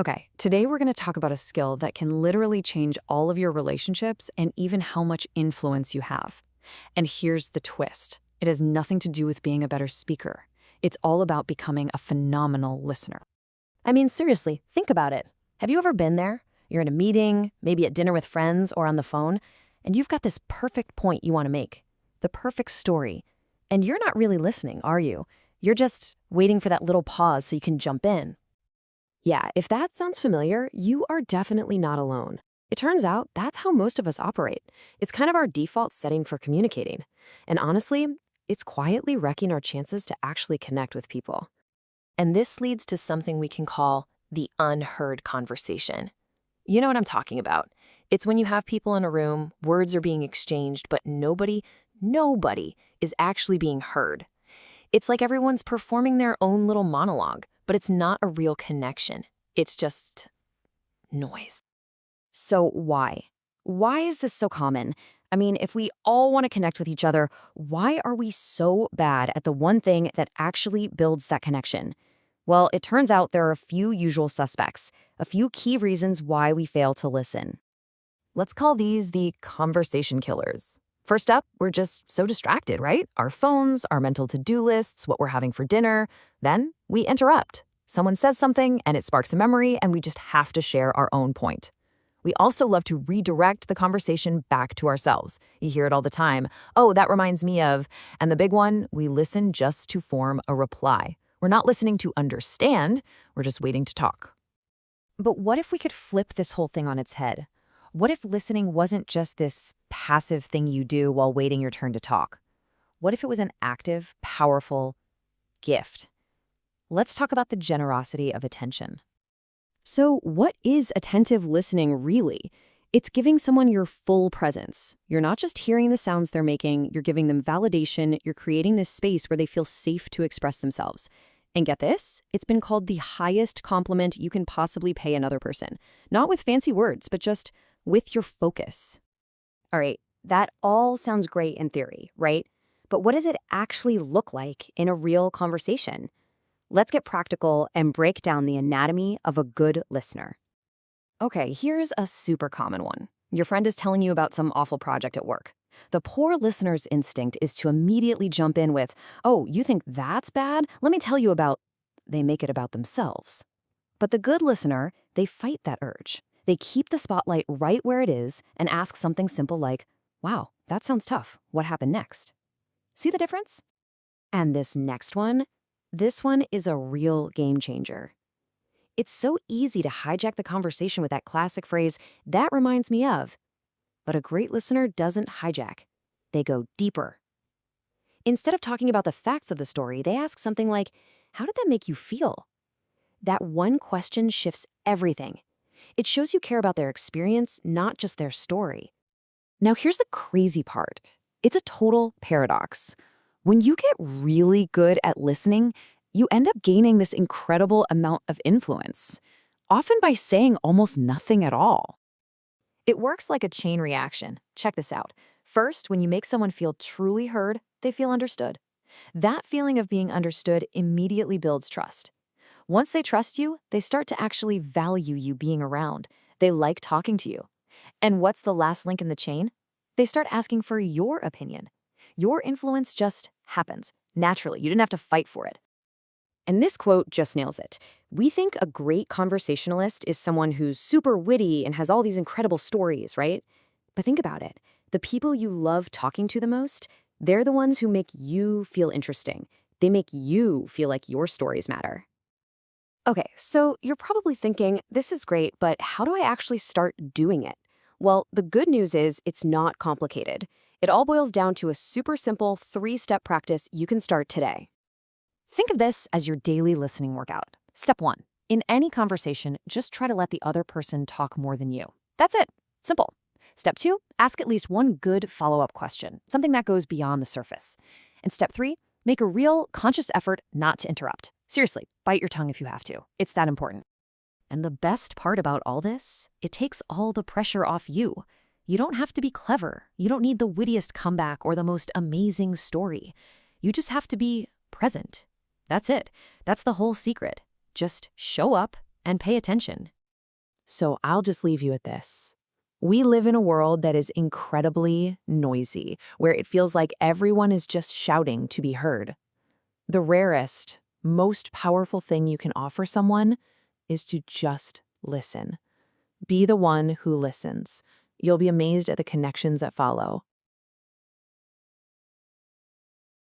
Okay, today we're going to talk about a skill that can literally change all of your relationships and even how much influence you have. And here's the twist. It has nothing to do with being a better speaker. It's all about becoming a phenomenal listener. I mean, seriously, think about it. Have you ever been there? You're in a meeting, maybe at dinner with friends or on the phone, and you've got this perfect point you want to make, the perfect story. And you're not really listening, are you? You're just waiting for that little pause so you can jump in. Yeah, if that sounds familiar, you are definitely not alone. It turns out that's how most of us operate. It's kind of our default setting for communicating. And honestly, it's quietly wrecking our chances to actually connect with people. And this leads to something we can call the unheard conversation. You know what I'm talking about. It's when you have people in a room, words are being exchanged, but nobody is actually being heard. It's like everyone's performing their own little monologue, but it's not a real connection. It's just noise. So why? Why is this so common? I mean, if we all want to connect with each other, why are we so bad at the one thing that actually builds that connection? Well, it turns out there are a few usual suspects, a few key reasons why we fail to listen. Let's call these the conversation killers. First up, we're just so distracted, right? Our phones, our mental to-do lists, what we're having for dinner. Then we interrupt. Someone says something and it sparks a memory and we just have to share our own point. We also love to redirect the conversation back to ourselves. You hear it all the time. Oh, that reminds me of. And the big one, we listen just to form a reply. We're not listening to understand, we're just waiting to talk. But what if we could flip this whole thing on its head? What if listening wasn't just this passive thing you do while waiting your turn to talk? What if it was an active, powerful gift? Let's talk about the generosity of attention. So, what is attentive listening really? It's giving someone your full presence. You're not just hearing the sounds they're making, you're giving them validation, you're creating this space where they feel safe to express themselves. And get this, it's been called the highest compliment you can possibly pay another person. Not with fancy words, but just with your focus. All right, that all sounds great in theory, right? But what does it actually look like in a real conversation? Let's get practical and break down the anatomy of a good listener. Okay, here's a super common one. Your friend is telling you about some awful project at work. The poor listener's instinct is to immediately jump in with, "Oh, you think that's bad? Let me tell you about." They make it about themselves. But the good listener, they fight that urge. They keep the spotlight right where it is and ask something simple like, "Wow, that sounds tough. What happened next?" See the difference? And this next one, this one is a real game changer. It's so easy to hijack the conversation with that classic phrase, "That reminds me of." But a great listener doesn't hijack. They go deeper. Instead of talking about the facts of the story, they ask something like, "How did that make you feel?" That one question shifts everything. It shows you care about their experience, not just their story. Now, here's the crazy part. It's a total paradox. When you get really good at listening, you end up gaining this incredible amount of influence, often by saying almost nothing at all. It works like a chain reaction. Check this out. First, when you make someone feel truly heard, they feel understood. That feeling of being understood immediately builds trust. Once they trust you, they start to actually value you being around. They like talking to you. And what's the last link in the chain? They start asking for your opinion. Your influence just happens naturally. You didn't have to fight for it. And this quote just nails it. We think a great conversationalist is someone who's super witty and has all these incredible stories, right? But think about it. The people you love talking to the most, they're the ones who make you feel interesting. They make you feel like your stories matter. Okay, so you're probably thinking, this is great, but how do I actually start doing it? Well, the good news is it's not complicated. It all boils down to a super simple 3-step practice you can start today. Think of this as your daily listening workout. Step 1. In any conversation, just try to let the other person talk more than you. That's it. Simple. Step 2. Ask at least one good follow-up question, something that goes beyond the surface. And step 3. Make a real, conscious effort not to interrupt. Seriously, bite your tongue if you have to. It's that important. And the best part about all this, it takes all the pressure off you. You don't have to be clever. You don't need the wittiest comeback or the most amazing story. You just have to be present. That's it. That's the whole secret. Just show up and pay attention. So I'll just leave you with this. We live in a world that is incredibly noisy, where it feels like everyone is just shouting to be heard. The rarest, most powerful thing you can offer someone is to just listen. Be the one who listens. You'll be amazed at the connections that follow.